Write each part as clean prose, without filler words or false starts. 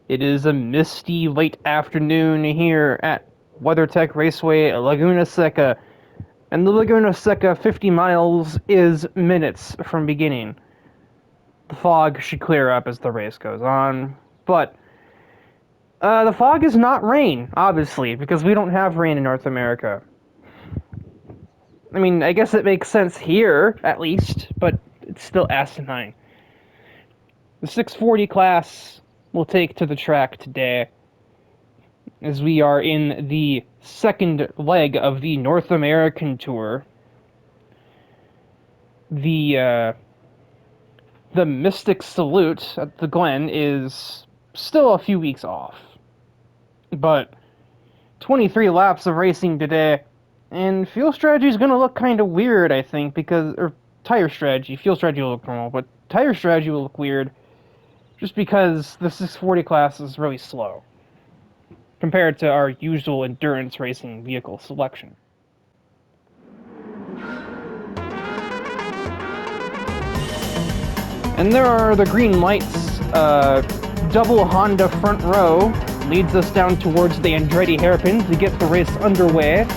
It is a misty late afternoon here at WeatherTech Raceway, Laguna Seca, and the Laguna Seca 50 miles is minutes from beginning. The fog should clear up as the race goes on, but the fog is not rain, obviously, because we don't have rain in North America. I mean, I guess it makes sense here, at least, but it's still asinine. The 640 class will take to the track today, as we are in the second leg of the North American Tour. The Mystic Salute at the Glen is still a few weeks off, but 23 laps of racing today, and fuel strategy is going to look kind of weird, I think, or tire strategy. Fuel strategy will look normal, but tire strategy will look weird just because the 640 class is really slow compared to our usual endurance racing vehicle selection. And there are the green lights. Double Honda front row leads us down towards the Andretti hairpin to get the race underway.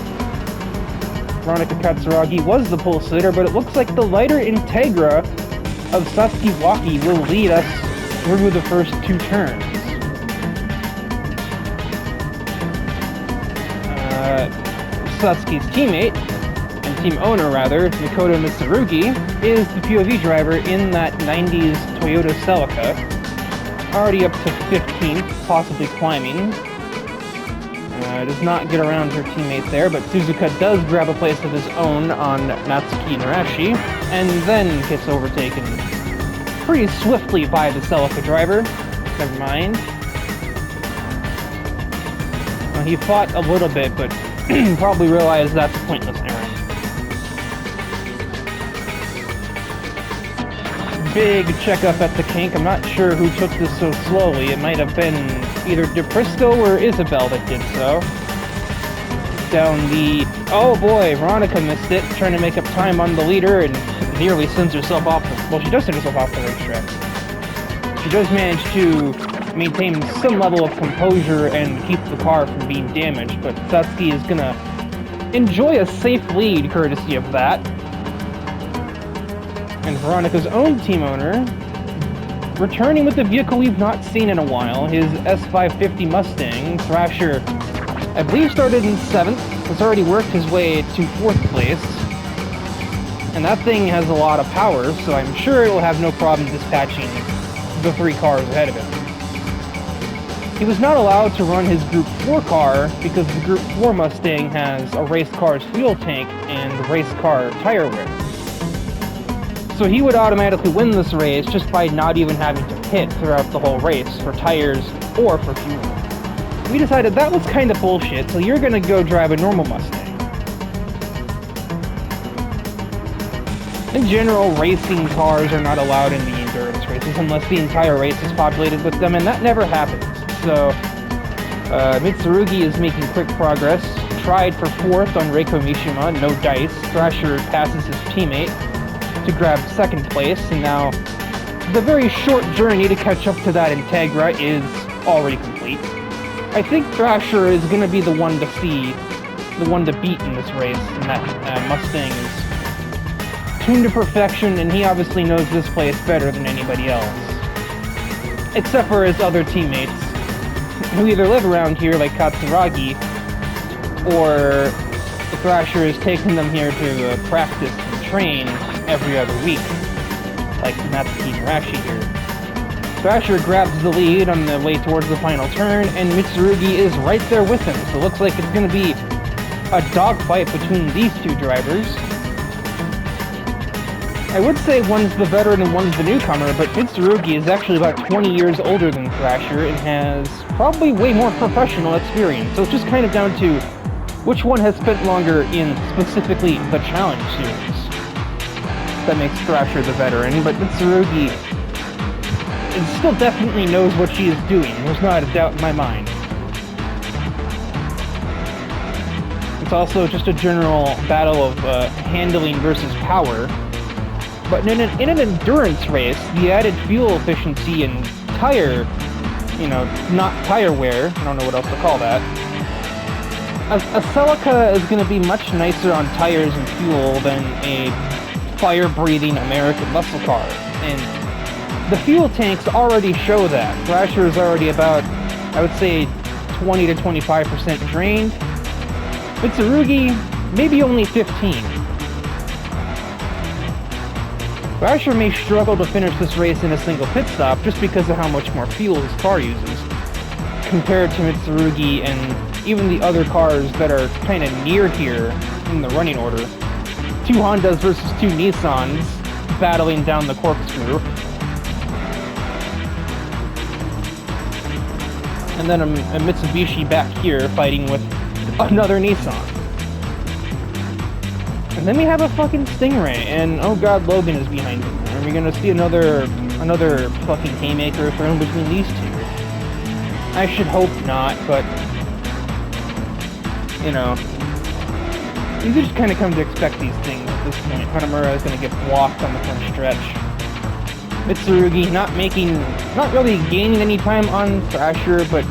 Veronica Katsuragi was the pole sitter, but it looks like the lighter Integra of Satsuki Waki will lead us through the first two turns. Satsuki's teammate, and team owner rather, Makoto Mitsurugi, is the POV driver in that 90s Toyota Celica, already up to 15th, possibly climbing. Does not get around her teammate there, but Suzuka does grab a place of his own on Natsuki Narashi, and then gets overtaken pretty swiftly by the Celica driver. Never mind. He fought a little bit, but probably realized that's a pointless errand. Big checkup at the kink. I'm not sure who took this so slowly. It might have been either DePrisco or Isabel that did so. Down the... Oh boy, Veronica missed it, trying to make up time on the leader and nearly sends herself off well, she does send herself off the racetrack. She does manage to maintain some level of composure and keep the car from being damaged, but Satsuki is gonna enjoy a safe lead courtesy of that. And Veronica's own team owner, returning with a vehicle we've not seen in a while, his S550 Mustang. Thrasher, I believe, started in 7th, has already worked his way to 4th place, and that thing has a lot of power, so I'm sure it will have no problem dispatching the 3 cars ahead of him. He was not allowed to run his Group 4 car because the Group 4 Mustang has a race car's fuel tank and race car tire wear. So he would automatically win this race just by not even having to pit throughout the whole race for tires or for fuel. We decided that was kind of bullshit, so you're gonna go drive a normal Mustang. In general, racing cars are not allowed in the endurance races unless the entire race is populated with them, and that never happens. So, Mitsurugi is making quick progress. Tried for 4th on Reiko Mishima, no dice. Thrasher passes his teammate to grab 2nd place, and now the very short journey to catch up to that Integra is already complete. I think Thrasher is going to be the one to beat in this race, and that Mustang is tuned to perfection, and he obviously knows this place better than anybody else. Except for his other teammates, who either live around here like Katsuragi, or the Thrasher is taking them here to practice and train every other week, like Natsuki Narashi here. Thrasher grabs the lead on the way towards the final turn, and Mitsurugi is right there with him, so it looks like it's going to be a dogfight between these two drivers. I would say one's the veteran and one's the newcomer, but Mitsurugi is actually about 20 years older than Thrasher and has probably way more professional experience, so it's just kind of down to which one has spent longer in specifically the Challenge Series. That makes Thrasher the veteran, but Mitsurugi still definitely knows what she is doing. There's not a doubt in my mind. It's also just a general battle of handling versus power. But in an endurance race, the added fuel efficiency and tire you know, not tire wear. I don't know what else to call that. A Celica is going to be much nicer on tires and fuel than a fire-breathing American muscle car. And the fuel tanks already show that. Thrasher is already about, I would say, 20 to 25% drained. Mitsurugi, maybe only 15. Thrasher may struggle to finish this race in a single pit stop just because of how much more fuel his car uses, compared to Mitsurugi and even the other cars that are kind of near here in the running order. 2 Hondas versus 2 Nissans battling down the corkscrew. And then a Mitsubishi back here fighting with another Nissan. And then we have a fucking Stingray, and oh god, Logan is behind him. Are we gonna see another fucking haymaker thrown between these two? I should hope not, but you know, you just kind of come to expect these things at this point. Hanamura is gonna get blocked on the front stretch. Mitsurugi not really gaining any time on Thrasher, but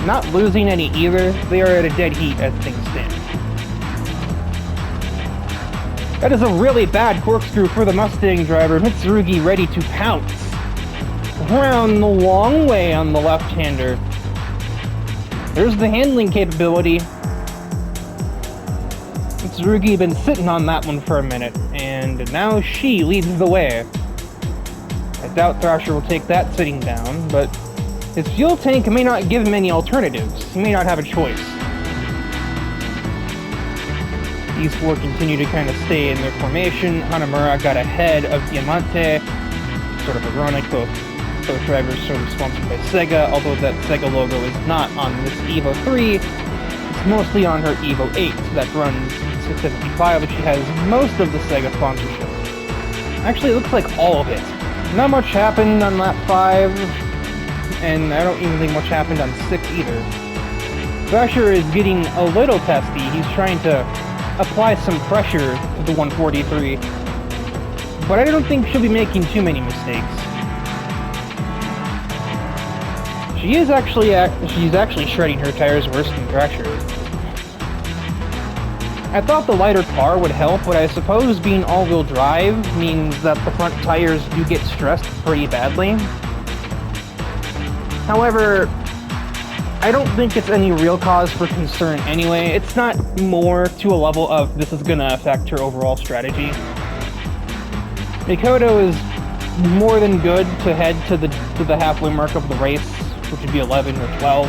not losing any either. They are at a dead heat as things stand. That is a really bad corkscrew for the Mustang driver. Mitsurugi ready to pounce. Around the long way on the left-hander. There's the handling capability. Mitsurugi been sitting on that one for a minute, and now she leads the way. I doubt Thrasher will take that sitting down, but his fuel tank may not give him any alternatives. He may not have a choice. These four continue to kind of stay in their formation. Hanamura got ahead of Diamante. Sort of ironic, both drivers sort of sponsored by Sega, although that Sega logo is not on this Evo 3. It's mostly on her Evo 8 that runs 655, but she has most of the Sega sponsorship. Actually, it looks like all of it. Not much happened on lap 5, and I don't even think much happened on 6 either. Thrasher is getting a little testy. He's trying to apply some pressure to the 143, but I don't think she'll be making too many mistakes. She's actually shredding her tires worse than Thrasher is. I thought the lighter car would help, but I suppose being all-wheel drive means that the front tires do get stressed pretty badly. However, I don't think it's any real cause for concern anyway. It's not more to a level of this is gonna affect her overall strategy. Mikoto is more than good to head to the halfway mark of the race, which would be 11 or 12.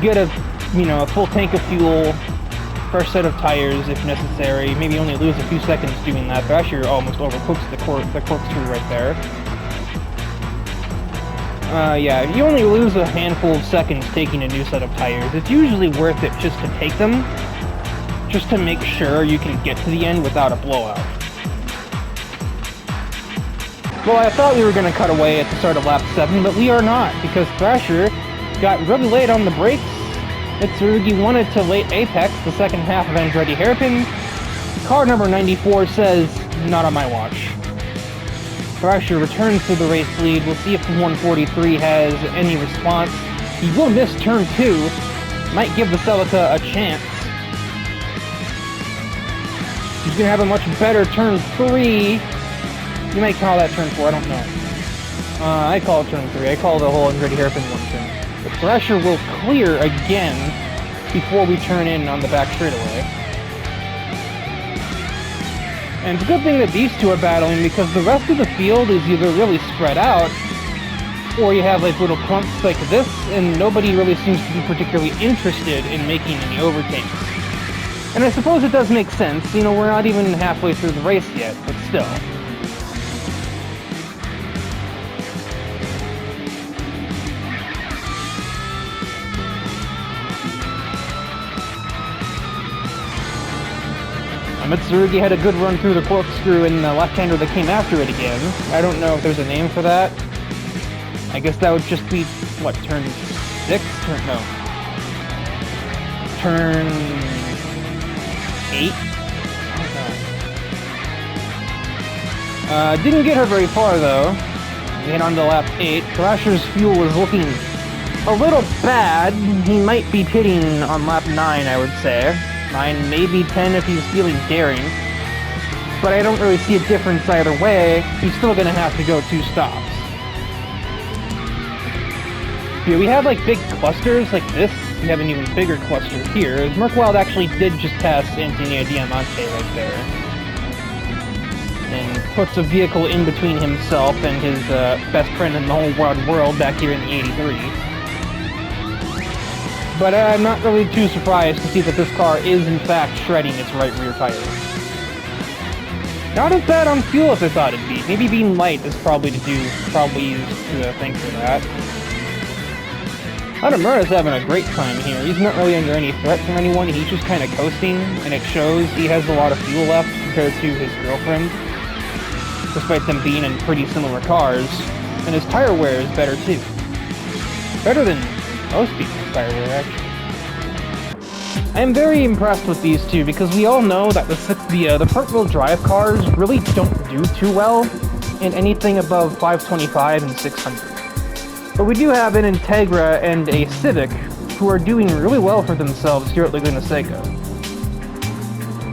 Get a full tank of fuel, fresh set of tires if necessary. Maybe only lose a few seconds doing that. Thrasher almost overcooks the corkscrew right there. Yeah, if you only lose a handful of seconds taking a new set of tires, it's usually worth it just to take them, just to make sure you can get to the end without a blowout. Well, I thought we were going to cut away at the start of lap 7, but we are not, because Thrasher got really late on the brakes. Mitsurugi wanted to late apex the second half of Andretti Hairpin. Car number 94 says, not on my watch. Thrasher returns to the race lead. We'll see if the 143 has any response. He will miss turn 2. Might give the Celica a chance. He's going to have a much better turn 3. You might call that turn 4, I don't know. I call it turn 3. I call the whole Andretti Hairpin one turn. But Thrasher will clear again before we turn in on the back straightaway. And it's a good thing that these two are battling, because the rest of the field is either really spread out, or you have like little clumps like this, and nobody really seems to be particularly interested in making any overtakes. And I suppose it does make sense. You know, we're not even halfway through the race yet, but still. Mitsurugi had a good run through the corkscrew and the left-hander that came after it again. I don't know if there's a name for that. I guess that would just be, what, turn 6? No. Turn 8? I don't know. Didn't get her very far, though. We hit on to lap 8. Thrasher's fuel is looking a little bad. He might be pitting on lap 9, I would say. 9, maybe 10 if he's feeling daring. But I don't really see a difference either way. He's still gonna have to go 2 stops. Yeah, we have like big clusters like this. We have an even bigger cluster here. Merkwild actually did just pass Antonio Diamante right there. And puts a vehicle in between himself and his best friend in the whole wide world back here in the 83. But I'm not really too surprised to see that this car is in fact shredding its right rear tire. Not as bad on fuel as I thought it'd be. Maybe being light is probably used to thank for that. Hanamura's having a great time here. He's not really under any threat from anyone. He's just kind of coasting, and it shows. He has a lot of fuel left compared to his girlfriend, despite them being in pretty similar cars. And his tire wear is better too. Better than most people's tire wear, actually. I am very impressed with these two because we all know that the front-wheel drive cars really don't do too well in anything above 525 and 600. But we do have an Integra and a Civic who are doing really well for themselves here at Laguna Seca.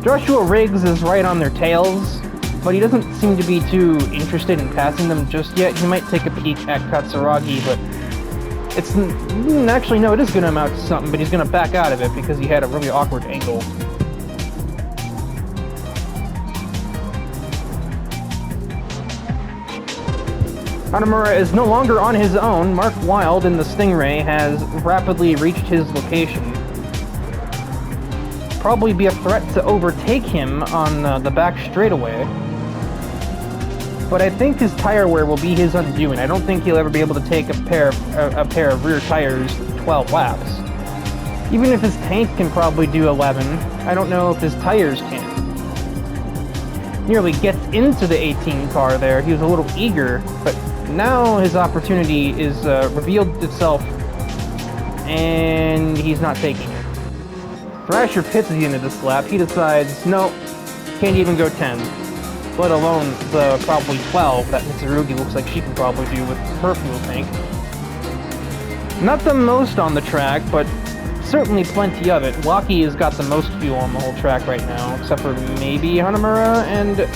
Joshua Riggs is right on their tails, but he doesn't seem to be too interested in passing them just yet. He might take a peek at Katsuragi, but it's... actually, no, it is going to amount to something, but he's going to back out of it because he had a really awkward angle. Hanamura is no longer on his own. Mark Wilde in the Stingray has rapidly reached his location. Probably be a threat to overtake him on the back straightaway. But I think his tire wear will be his undoing. I don't think he'll ever be able to take a pair of rear tires 12 laps. Even if his tank can probably do 11, I don't know if his tires can. Nearly gets into the 18 car there. He was a little eager, but now his opportunity is revealed itself, and he's not taking it. Thrasher pits at the end of this lap. He decides, no, can't even go 10. Let alone the probably 12 that Mitsurugi looks like she can probably do with her fuel tank. Not the most on the track, but certainly plenty of it. Waki has got the most fuel on the whole track right now, except for maybe Hanamura and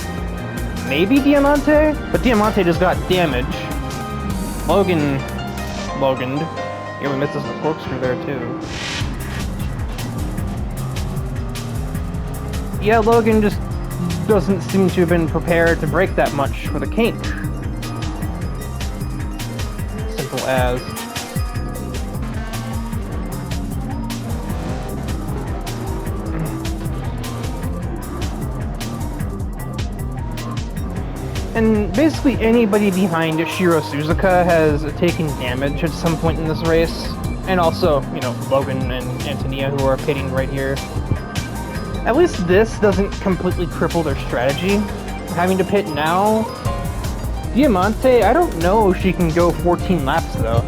maybe Diamante? But Diamante just got damage. Loganed. Here we misses the corkscrew there too. Yeah, Logan just doesn't seem to have been prepared to brake that much for the kink. Simple as. And basically anybody behind Shiro Suzuka has taken damage at some point in this race. And also, you know, Logan and Antonia who are pitting right here. At least this doesn't completely cripple their strategy. Having to pit now. Diamante, I don't know if she can go 14 laps though.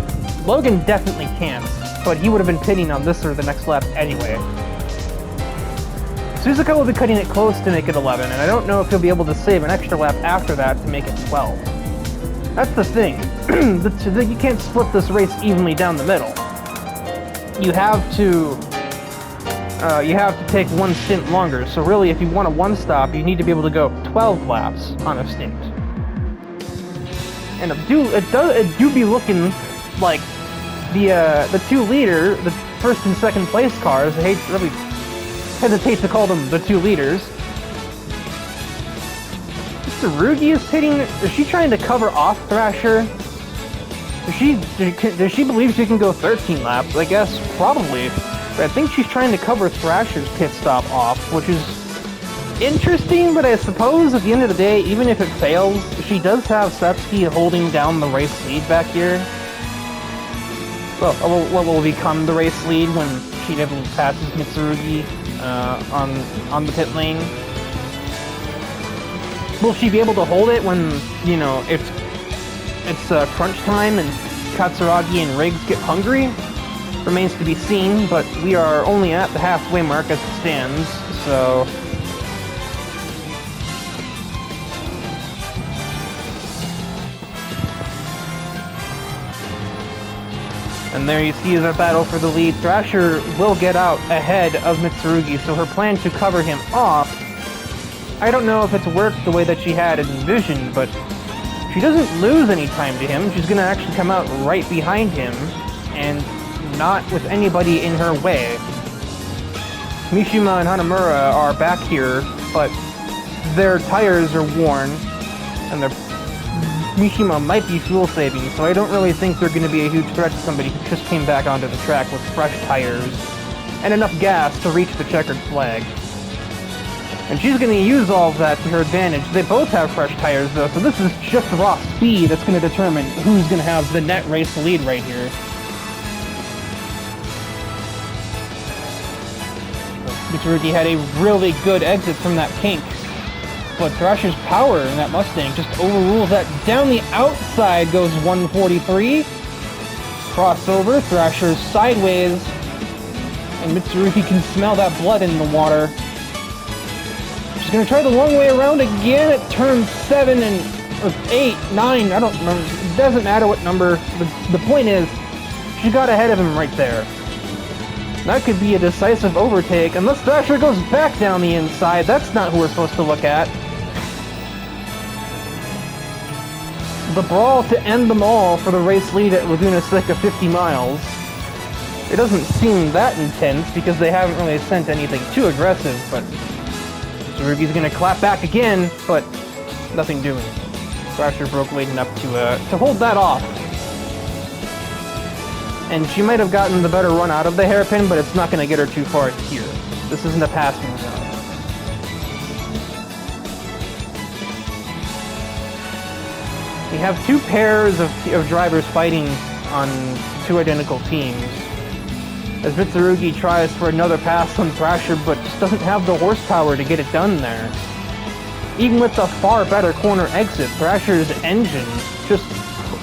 Logan definitely can't, but he would have been pitting on this or the next lap anyway. Suzuka will be cutting it close to make it 11, and I don't know if he'll be able to save an extra lap after that to make it 12. That's the thing. You can't split this race evenly down the middle. You have to take one stint longer. So really, if you want a one stop, you need to be able to go 12 laps on a stint. And it do be looking like the the first and second place cars. I hesitate to call them the 2 leaders. Tsurugi is pitting. Is she trying to cover off Thrasher? Does she believe she can go 13 laps? I guess probably. But I think she's trying to cover Thrasher's pit stop off, which is interesting, but I suppose at the end of the day, even if it fails, she does have Satsuki holding down the race lead back here. Well, what will become the race lead when she inevitably passes Mitsurugi on the pit lane. Will she be able to hold it when, you know, it's crunch time and Katsuragi and Riggs get hungry? Remains to be seen, but we are only at the halfway mark as it stands, so... And there you see the battle for the lead. Thrasher will get out ahead of Mitsurugi, so her plan to cover him off, I don't know if it's worked the way that she had envisioned, but she doesn't lose any time to him. She's going to actually come out right behind him, and not with anybody in her way. Mishima and Hanamura are back here, but their tires are worn, and Mishima might be fuel saving, so I don't really think they're going to be a huge threat to somebody who just came back onto the track with fresh tires and enough gas to reach the checkered flag. And she's going to use all of that to her advantage. They both have fresh tires, though, so this is just raw speed that's going to determine who's going to have the net race lead right here. Mitsurugi had a really good exit from that kink, but Thrasher's power in that Mustang just overrules that. Down the outside goes 143. Crossover, Thrasher sideways, and Mitsurugi can smell that blood in the water. She's gonna try the long way around again at turn 7 or 8, 9, I don't remember. It doesn't matter what number. The point is, she got ahead of him right there. That could be a decisive overtake, unless Thrasher goes back down the inside. That's not who we're supposed to look at. The brawl to end them all for the race lead at Laguna Seca 50 miles. It doesn't seem that intense because they haven't really sent anything too aggressive, but Mitsurugi's gonna clap back again, but nothing doing. Thrasher broke late enough to hold that off. And she might have gotten the better run out of the hairpin, but it's not gonna get her too far here. This isn't a passing zone. We have two pairs of drivers fighting on two identical teams. As Mitsurugi tries for another pass on Thrasher, but just doesn't have the horsepower to get it done there. Even with the far better corner exit, Thrasher's engine just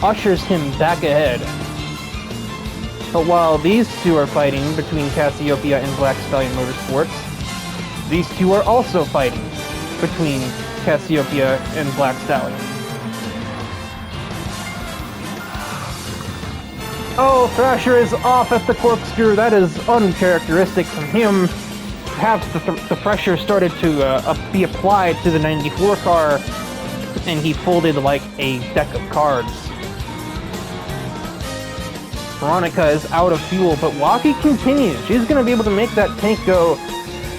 ushers him back ahead. But while these two are fighting between Cassiopeia and Black Stallion Motorsports, these two are also fighting between Cassiopeia and Black Stallion. Oh, Thrasher is off at the corkscrew. That is uncharacteristic from him. Perhaps the pressure started to be applied to the 94 car, and he folded like a deck of cards. Veronica is out of fuel, but Waki continues. She's going to be able to make that tank go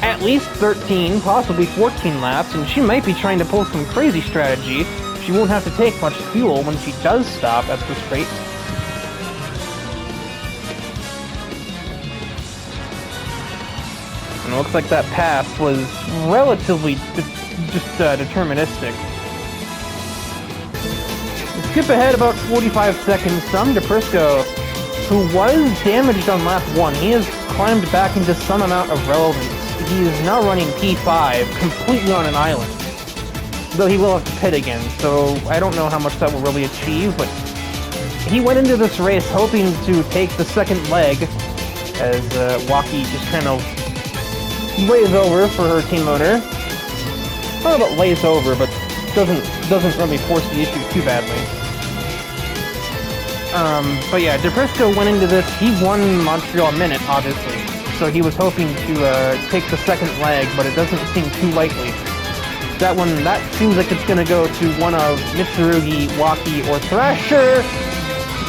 at least 13, possibly 14 laps, and she might be trying to pull some crazy strategy. She won't have to take much fuel when she does stop at this rate. And it looks like that pass was relatively deterministic. Skip ahead about 45 seconds. Sam DePrisco, who was damaged on lap 1, he has climbed back into some amount of relevance. He is now running P5 completely on an island. Though he will have to pit again, so I don't know how much that will really achieve, but he went into this race hoping to take the second leg as Waki just kind of lays over for her team owner. Not about lays over, but doesn't really force the issue too badly. But yeah, DePrisco went into this. He won Montreal Minute, obviously, so he was hoping to take the second leg, but it doesn't seem too likely. That seems like it's gonna go to one of Mitsurugi, Waki, or Thrasher,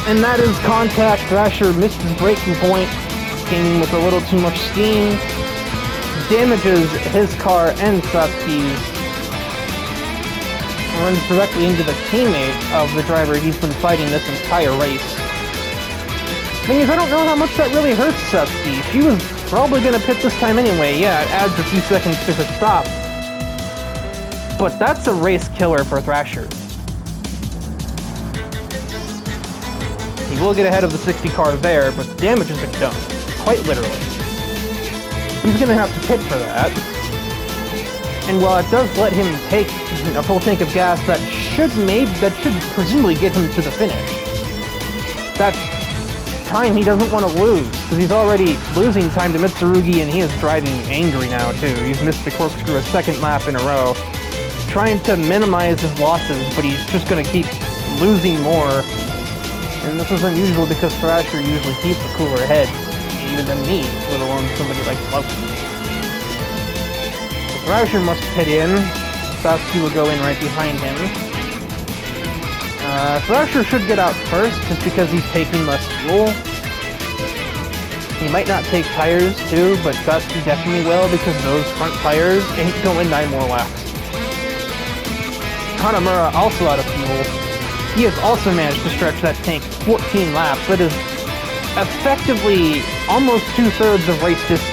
and that is contact. Thrasher missed his braking point, came in with a little too much steam, damages his car and Satsuki's, runs directly into the teammate of the driver he's been fighting this entire race. Thing is, I don't know how much that really hurts Satsuki. She was probably going to pit this time anyway. Yeah, it adds a few seconds to her stop. But that's a race killer for Thrasher. He will get ahead of the 60 car there, but damage has been done. Quite literally. He's going to have to pit for that. And while it does let him take a full tank of gas, that should presumably get him to the finish. That's time he doesn't want to lose, because he's already losing time to Mitsurugi, and he is driving angry now too. He's missed the corkscrew a second lap in a row, trying to minimize his losses, but he's just going to keep losing more. And this is unusual because Thrasher usually keeps a cooler head, even than me, let alone somebody like Loki. Thrasher must pit in. Satsuki will go in right behind him. Thrasher should get out first, just because he's taking less fuel. He might not take tires too, but Satsuki definitely will, because those front tires ain't going 9 more laps. Hanamura also out of fuel. He has also managed to stretch that tank 14 laps. That is effectively almost 2/3 of race distance.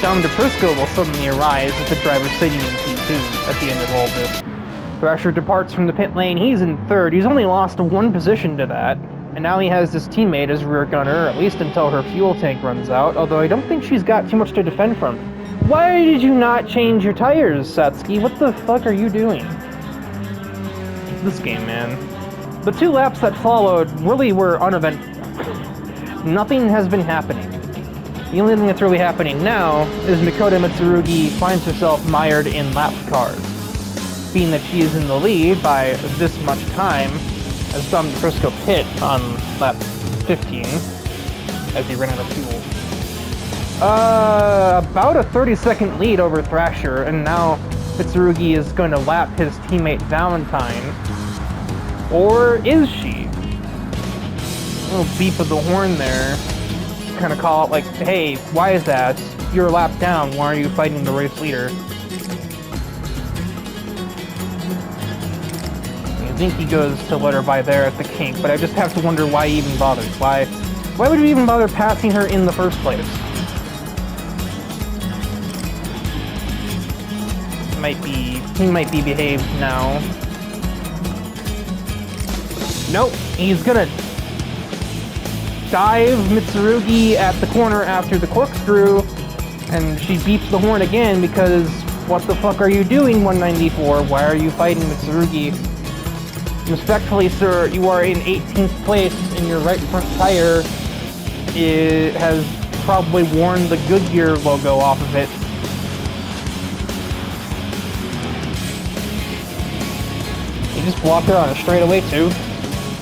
Dom DePrisco will suddenly arise with the driver sitting in P2 at the end of all this. Thrasher departs from the pit lane. He's in 3rd. He's only lost 1 position to that. And now he has his teammate as rear gunner, at least until her fuel tank runs out, although I don't think she's got too much to defend from. Why did you not change your tires, Satsuki? What the fuck are you doing? This game, man. The 2 laps that followed really were uneventful. Nothing has been happening. The only thing that's really happening now is Makoto Mitsurugi finds herself mired in lapped cars. Being that she is in the lead by this much time, as Dom DePrisco pit on lap 15, as he ran out of fuel. About a 30-second lead over Thrasher, and now Mitsurugi is going to lap his teammate Valentine. Or is she? A little beep of the horn there. Kind of call it like, hey, wise ass, you're a lap down, why are you fighting the race leader? I think he goes to let her by there at the kink, but I just have to wonder why he even bothered. Why would you even bother passing her in the first place? He might be behaved now. Nope, he's gonna dive Mitsurugi at the corner after the corkscrew, and she beeps the horn again because what the fuck are you doing, 194? Why are you fighting Mitsurugi? Respectfully, sir, you are in 18th place, and your right front tire has probably worn the Goodyear logo off of it. You just blocked her on a straightaway too.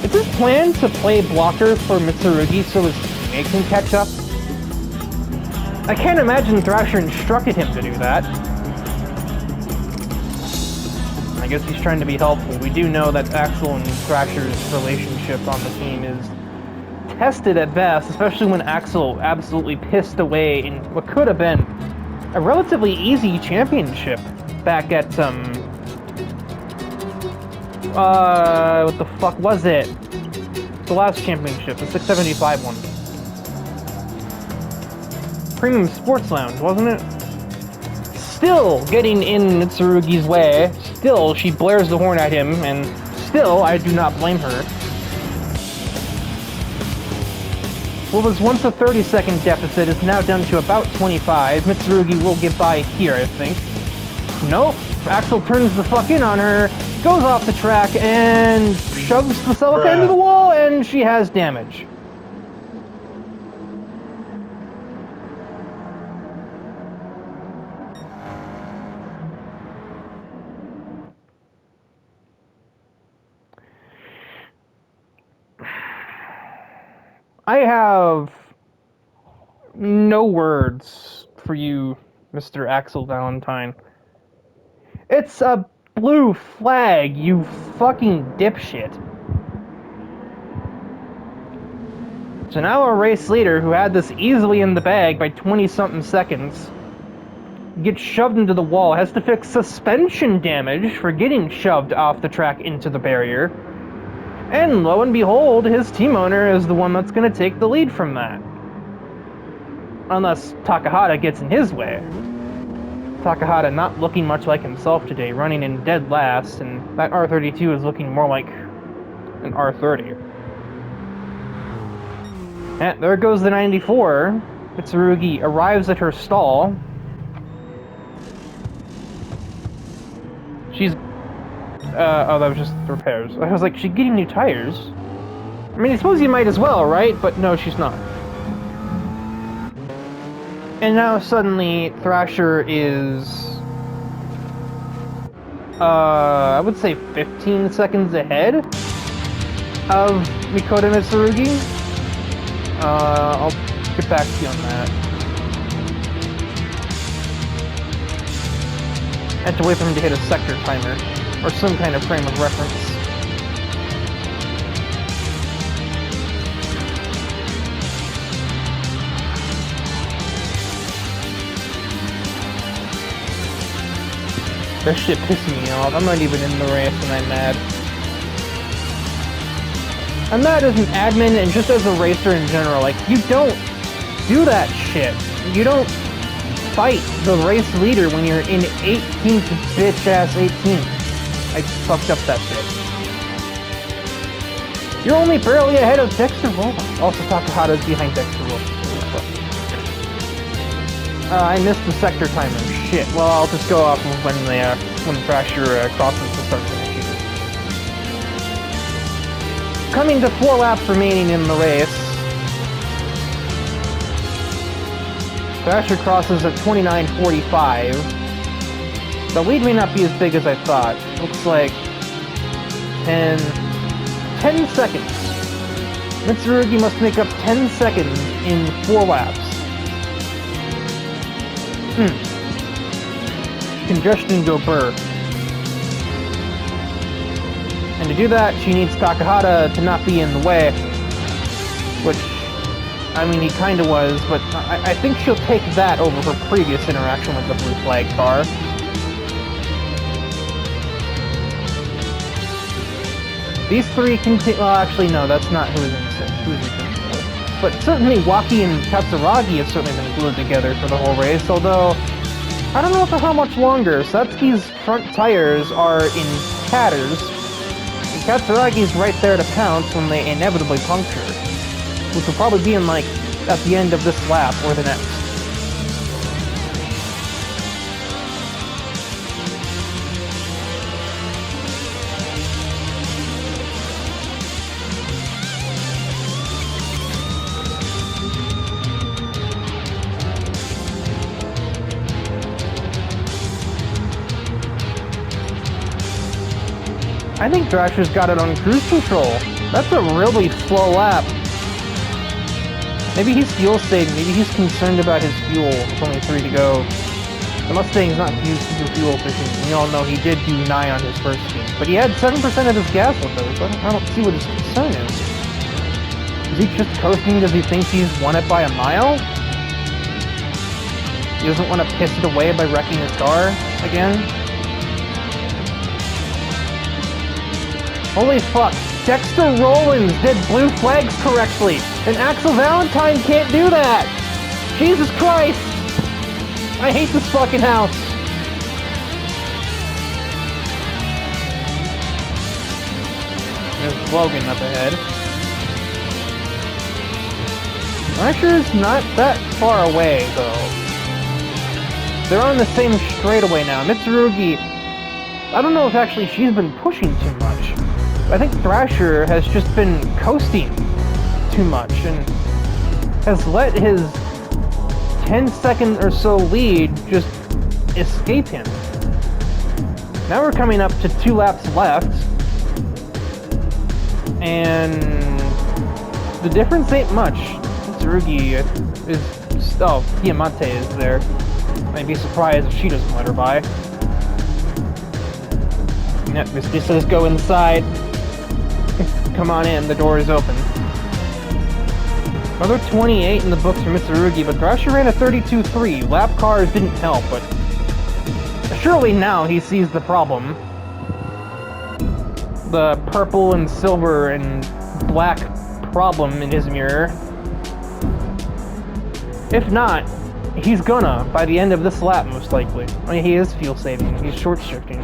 Is his plan to play blocker for Mitsurugi so his teammate can catch up? I can't imagine Thrasher instructed him to do that. I guess he's trying to be helpful. We do know that Axel and Thrasher's relationship on the team is tested at best, especially when Axel absolutely pissed away in what could have been a relatively easy championship back at, what the fuck was it? The last championship, the 675 one. Premium Sports Lounge, wasn't it? Still getting in Mitsurugi's way. Still, she blares the horn at him, and still, I do not blame her. What was once a 30-second deficit is now down to about 25. Mitsurugi will get by here, I think. Nope. Axel turns the fuck in on her, goes off the track, and shoves the Celica into the wall, and she has damage. I have no words for you, Mr. Axel Valentine. It's a blue flag, you fucking dipshit. So now our race leader, who had this easily in the bag by 20-something seconds, gets shoved into the wall, has to fix suspension damage for getting shoved off the track into the barrier. And lo and behold, his team owner is the one that's going to take the lead from that. Unless Takahata gets in his way. Takahata not looking much like himself today, running in dead last, and that R32 is looking more like an R30. And there goes the 94. Mitsurugi arrives at her stall. She's... oh, that was just repairs. I was like, she's getting new tires? I mean, I suppose you might as well, right? But no, she's not. And now suddenly, Thrasher is... I would say 15 seconds ahead of Mikoto Mitsurugi. I'll get back to you on that. I have to wait for him to hit a sector timer, or some kind of frame of reference. That shit pissing me off. I'm not even in the race and I'm mad. I'm mad as an admin and just as a racer in general. Like, you don't do that shit. You don't fight the race leader when you're in 18th bitch-ass 18th. I fucked up that bit. You're only barely ahead of Dexter Wolf. Also, Takahata's behind Dexter Wolf. I missed the sector timer. Shit. Well, I'll just go off of when Thrasher crosses the start finish. Coming to 4 laps remaining in the race. Thrasher crosses at 29:45. The lead may not be as big as I thought. Looks like 10 seconds. Mitsurugi must make up 10 seconds in 4 laps. Congestion go burr. And to do that, she needs Takahata to not be in the way. Which, I mean, he kinda was, but I think she'll take that over her previous interaction with the blue flag car. These three well, actually, no, that's not who's in 6th. But certainly Waki and Katsuragi have certainly been glued together for the whole race, although I don't know for how much longer. Satsuki's front tires are in tatters, and Katsuragi's right there to pounce when they inevitably puncture, which will probably be in, like, at the end of this lap or the next. I think Thrasher's got it on cruise control. That's a really slow lap. Maybe he's fuel saving. Maybe he's concerned about his fuel. With only 3 to go. The Mustang's not super fuel efficient. We all know he did do 9 on his first game. But he had 7% of his gas left over, so I don't see what his concern is. Is he just coasting because he thinks he's won it by a mile? He doesn't want to piss it away by wrecking his car again? Holy fuck, Dexter Rollins did blue flags correctly, and Axel Valentine can't do that! Jesus Christ! I hate this fucking house! There's Logan up ahead. Thrasher's not that far away, though. They're on the same straightaway now. Mitsurugi, I don't know if actually she's been pushing too much. I think Thrasher has just been coasting too much and has let his 10-second or so lead just escape him. Now we're coming up to 2 laps left, and the difference ain't much. Tsurugi is... oh, Diamante is there. I'd be surprised if she doesn't let her by. Yep, Misty says go inside. Come on in, the door is open. Another 28 in the books for Mitsurugi, but Thrasher ran a 32.3. Lap cars didn't help, but surely now he sees the problem. The purple and silver and black problem in his mirror. If not, he's gonna by the end of this lap, most likely. I mean, he is fuel saving, he's short shifting.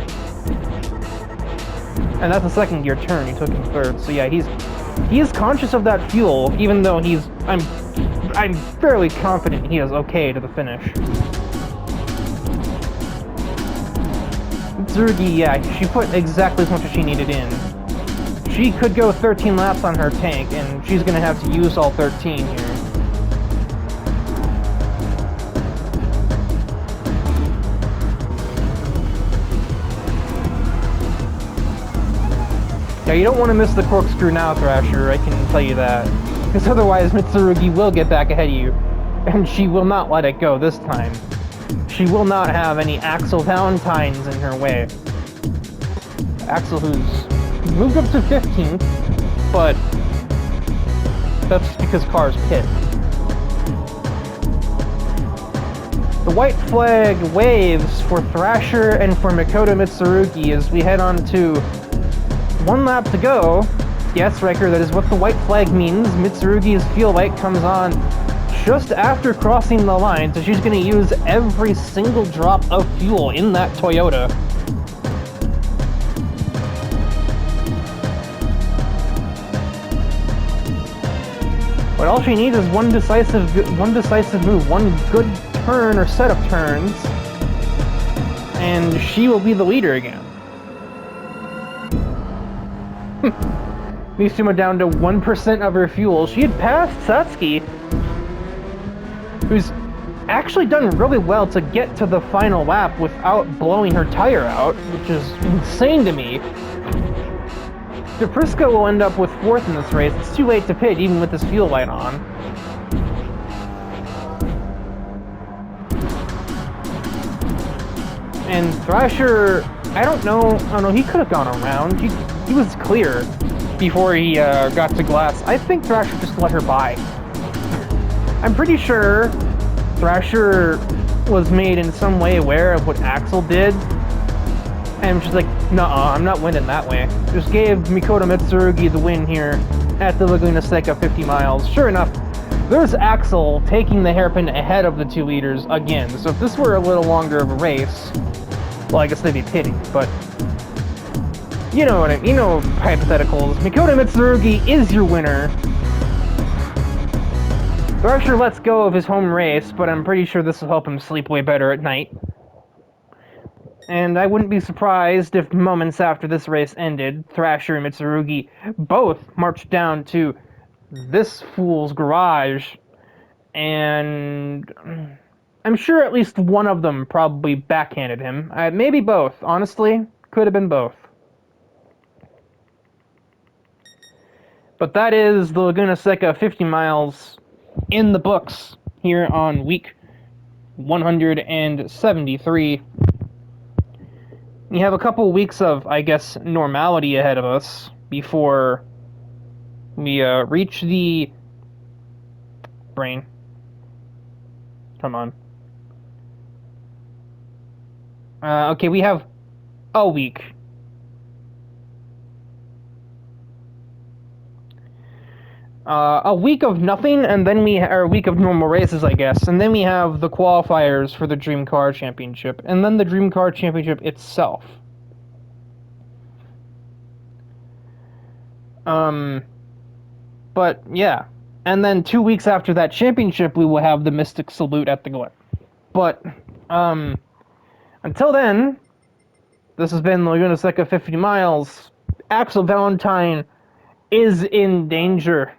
And that's a second gear turn, he took in 3rd, so yeah, he is conscious of that fuel, even though I'm fairly confident he is okay to the finish. Mitsurugi, yeah, she put exactly as much as she needed in. She could go 13 laps on her tank, and she's gonna have to use all 13 here. Yeah, you don't want to miss the corkscrew now, Thrasher, I can tell you that. Because otherwise Mitsurugi will get back ahead of you, and she will not let it go this time. She will not have any Axel Valentines in her way. Axel, who's moved up to 15th, but that's because cars pit. The white flag waves for Thrasher and for Makoto Mitsurugi as we head on to one lap to go. Yes, Riker, that is what the white flag means. Mitsurugi's fuel light comes on just after crossing the line, so she's going to use every single drop of fuel in that Toyota. But all she needs is one decisive move, one good turn or set of turns, and she will be the leader again. These two went down to 1% of her fuel. She had passed Satsuki, who's actually done really well to get to the final lap without blowing her tire out, which is insane to me. DePrisco will end up with 4th in this race. It's too late to pit, even with this fuel light on. And Thrasher, I don't know, he could have gone around. He was clear before he got to glass. I think Thrasher just let her by. I'm pretty sure Thrasher was made in some way aware of what Axel did, and she's like, nuh-uh, I'm not winning that way. Just gave Makoto Mitsurugi the win here at the Laguna Seca 50 miles. Sure enough, there's Axel taking the hairpin ahead of the 2 leaders again. So if this were a little longer of a race, well, I guess they'd be pitting, but you know what I mean, you know hypotheticals. Makoto Mitsurugi is your winner. Thrasher lets go of his home race, but I'm pretty sure this will help him sleep way better at night. And I wouldn't be surprised if moments after this race ended, Thrasher and Mitsurugi both marched down to this fool's garage, and I'm sure at least one of them probably backhanded him. Maybe both, honestly. Could have been both. But that is the Laguna Seca 50 miles in the books here on week 173. We have a couple weeks of, I guess, normality ahead of us before we reach the... brain. Come on. Okay, we have a week. A week of nothing, and then or a week of normal races, I guess, and then we have the qualifiers for the Dream Car Championship, and then the Dream Car Championship itself. But, yeah. And then 2 weeks after that championship, we will have the Mystic Salute at the Glen. But, until then, this has been Laguna Seca 50 miles. Axel Valentine is in danger.